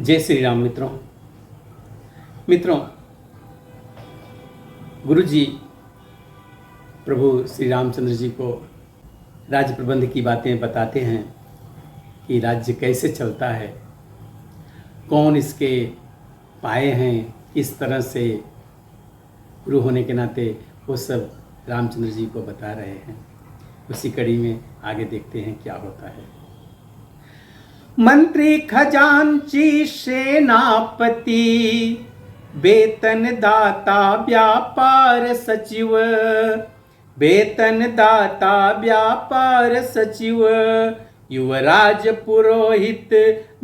जय श्री राम मित्रों, गुरु जी प्रभु श्री रामचंद्र जी को राज्य प्रबंध की बातें बताते हैं कि राज्य कैसे चलता है, कौन इसके पाए हैं, किस तरह से गुरु होने के नाते वो सब रामचंद्र जी को बता रहे हैं। उसी कड़ी में आगे देखते हैं क्या होता है। मंत्री खजांची सेनापति, वेतन दाता व्यापार सचिव, वेतन दाता व्यापार सचिव, युवराज पुरोहित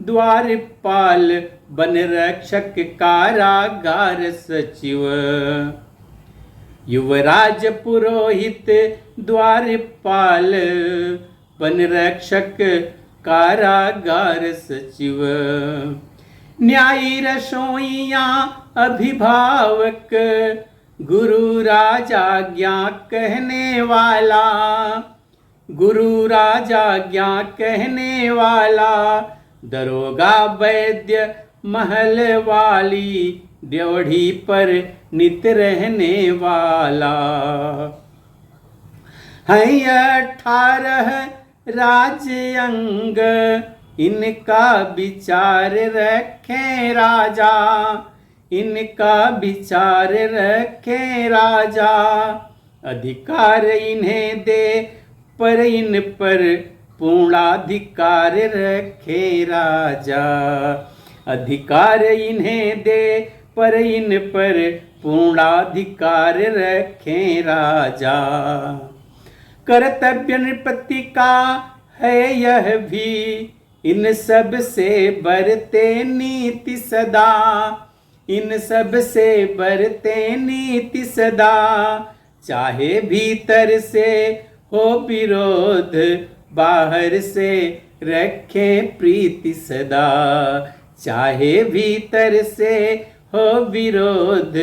द्वारपाल, वन रक्षक कारागार सचिव। युवराज पुरोहित द्वारपाल, वन रक्षक कारागार सचिव। न्यायी रसोइया अभिभावक, गुरु राजा आज्ञा कहने वाला, गुरु राजा आज्ञा कहने वाला, दरोगा वैद्य महल वाली, ड्योढ़ी पर नित रहने वाला। है 18 राजअंग, इनका विचार रखें राजा, इनका विचार रखें राजा। अधिकार इन्हें दे पर इन पर पूर्णाधिकार रखे राजा, अधिकार इन्हें दे पर इन पर पूर्णाधिकार रखें राजा। कर्तव्य नृपति का है यह भी, इन सब से बरते नीति सदा, इन सब से बरते नीति सदा। चाहे भीतर से हो विरोध, बाहर से रखें प्रीति सदा। चाहे भीतर से हो विरोध,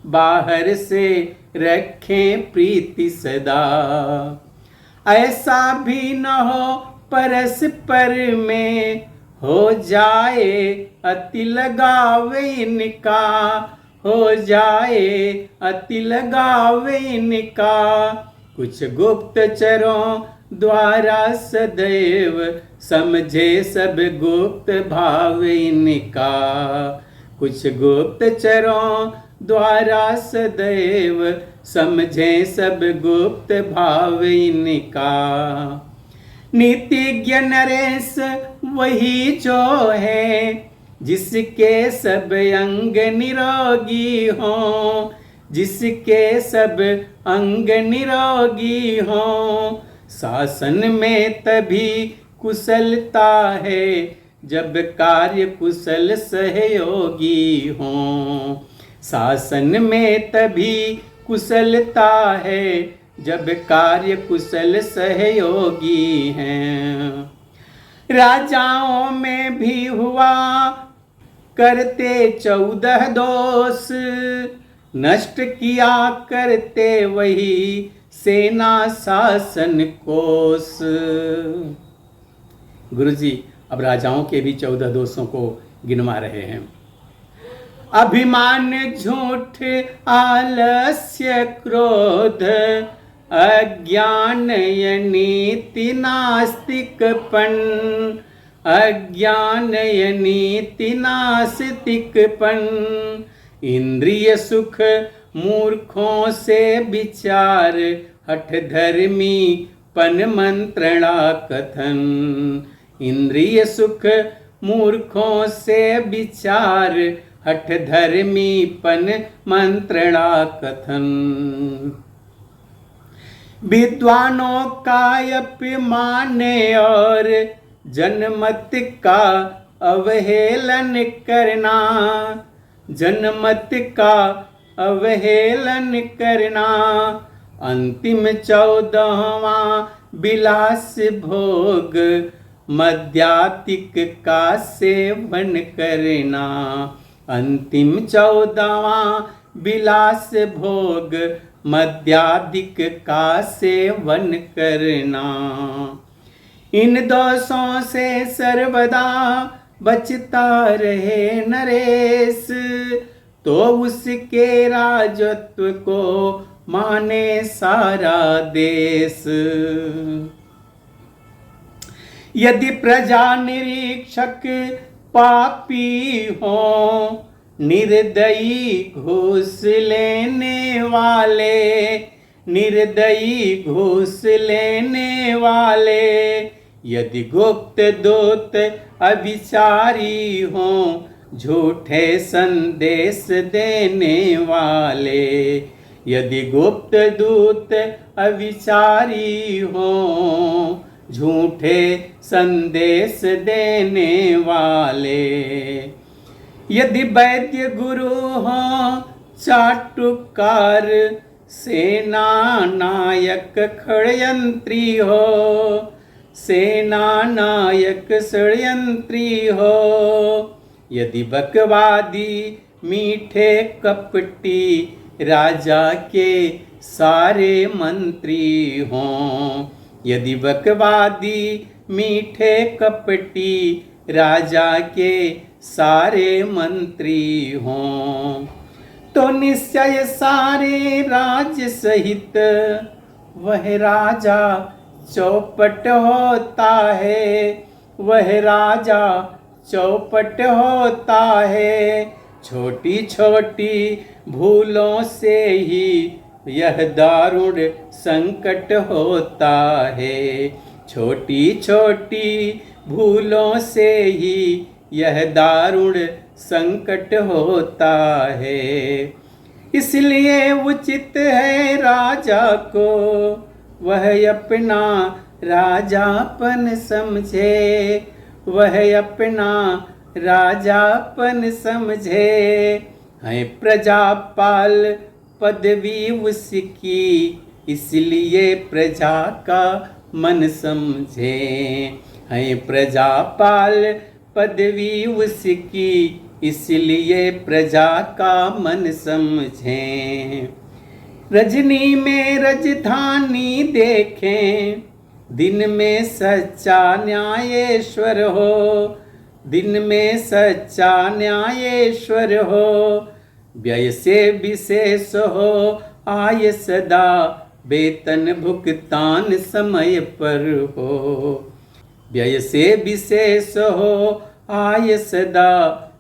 बाहर से रखें प्रीति सदा। ऐसा भी न हो परस्पर में, हो जाए अति लगाव इनका, हो जाए अति लगाव इनका। कुछ गुप्तचरों द्वारा सदैव, समझे सब गुप्त भाव इनका। कुछ गुप्तचरों द्वारा सदैव, समझे सब गुप्त भाव इनका। नीतिज्ञ नरेश वही जो है, जिसके सब अंग निरोगी हों, जिसके सब अंग निरोगी हों। शासन में तभी कुशलता है, जब कार्य कुशल सहयोगी हों। शासन में तभी कुशलता है, जब कार्य कुशल सहयोगी हैं। राजाओं में भी हुआ करते 14 दोष, नष्ट किया करते वही सेना शासन कोष। गुरुजी अब राजाओं के भी 14 दोषों को गिनवा रहे हैं। अभिमान, झूठ, आलस्य, क्रोध, अज्ञान, नीति, नास्तिकपन, अज्ञान, नीति, नास्तिकपन। इंद्रिय सुख मूर्खों से विचार, हठ धर्मी पन मंत्रणा कथन। इंद्रिय सुख मूर्खों से विचार, हठ धर्मी पन मंत्रणा कथन। विद्वानों का अपमान और जनमत का अवहेलन करना, जनमत का अवहेलन करना। अंतिम 14वां विलास भोग, मद्यातिक का सेवन करना। अंतिम 14वां विलास भोग, मद्यादिक का सेवन करना। इन दोषों से सर्वदा बचता रहे नरेश, तो उसके राजत्व को माने सारा देश। यदि प्रजा निरीक्षक पापी हो, निर्दयी घूस लेने वाले, निर्दयी घूस लेने वाले, यदि गुप्त दूत अभिचारी हो, झूठे संदेश देने वाले, यदि गुप्त दूत अभिचारी हो, झूठे संदेश देने वाले, यदि वैद्य गुरु हो चाटुकार, सेना नायक षड्यंत्री हो, सेना नायक षड्यंत्री हो, यदि बकवादी मीठे कपटी, राजा के सारे मंत्री हों, यदि बकवादी मीठे कपटी, राजा के सारे मंत्री हों, तो निश्चय सारे राज्य सहित वह राजा चौपट होता है, वह राजा चौपट होता है। छोटी छोटी भूलों से ही यह दारुण संकट होता है, छोटी छोटी भूलों से ही यह दारुण संकट होता है। इसलिए उचित है राजा को वह अपना राजापन समझे, वह अपना राजापन समझे। है प्रजापाल पदवी उसकी, इसलिए प्रजा का मन समझे। है प्रजापाल पदवी उसकी, इसलिए प्रजा का मन समझें। रजनी में राजधानी देखें, दिन में सच्चा न्यायेश्वर हो, दिन में सच्चा न्यायेश्वर हो। व्यय से विशेष हो आय सदा, वेतन भुगतान समय पर हो। व्यय से विशेष हो आय सदा,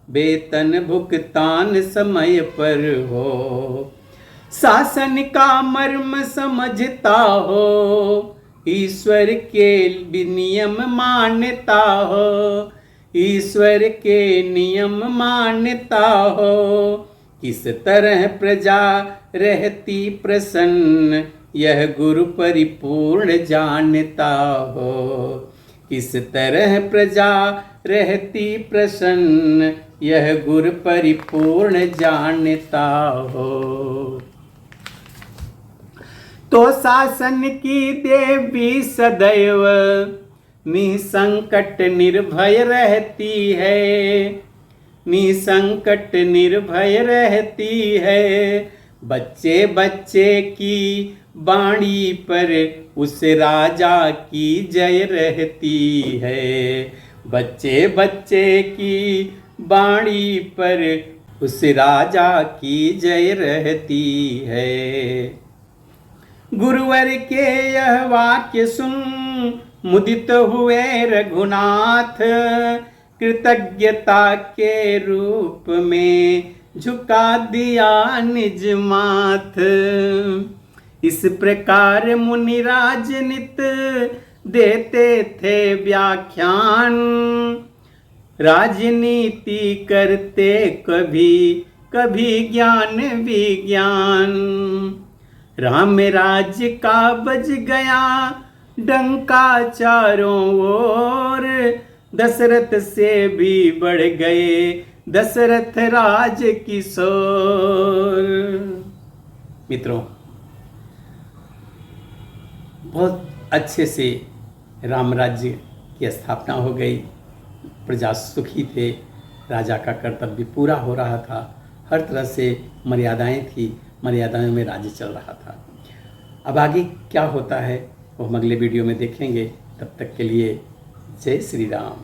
वेतन भुगतान समय पर हो। शासन का मर्म समझता हो, ईश्वर के नियम मानता हो, ईश्वर के नियम मानता हो। किस तरह प्रजा रहती प्रसन्न, यह गुरु परिपूर्ण जानता हो। किस तरह प्रजा रहती प्रसन्न, यह गुरु परिपूर्ण जानता हो। तो शासन की देवी सदैव निसंकट निर्भय रहती है, निसंकट निर्भय रहती है। बच्चे बच्चे की बाणी पर उस राजा की जय रहती है। बच्चे बच्चे की बाणी पर उस राजा की जय रहती है। गुरुवर के यह वाक्य सुन मुदित हुए रघुनाथ, कृतज्ञता के रूप में झुका दिया निज माथ। इस प्रकार मुनि राजनित देते थे व्याख्यान, राजनीति करते कभी कभी ज्ञान विज्ञान। राम राज्य का बज गया डंका चारों ओर, दशरथ से भी बढ़ गए दशरथ राज किशोर। मित्रों, बहुत अच्छे से राम राज्य की स्थापना हो गई, प्रजा सुखी थे, राजा का कर्तव्य पूरा हो रहा था, हर तरह से मर्यादाएं थी, मर्यादाओं में राज्य चल रहा था। अब आगे क्या होता है वो हम अगले वीडियो में देखेंगे। तब तक के लिए जय श्री राम।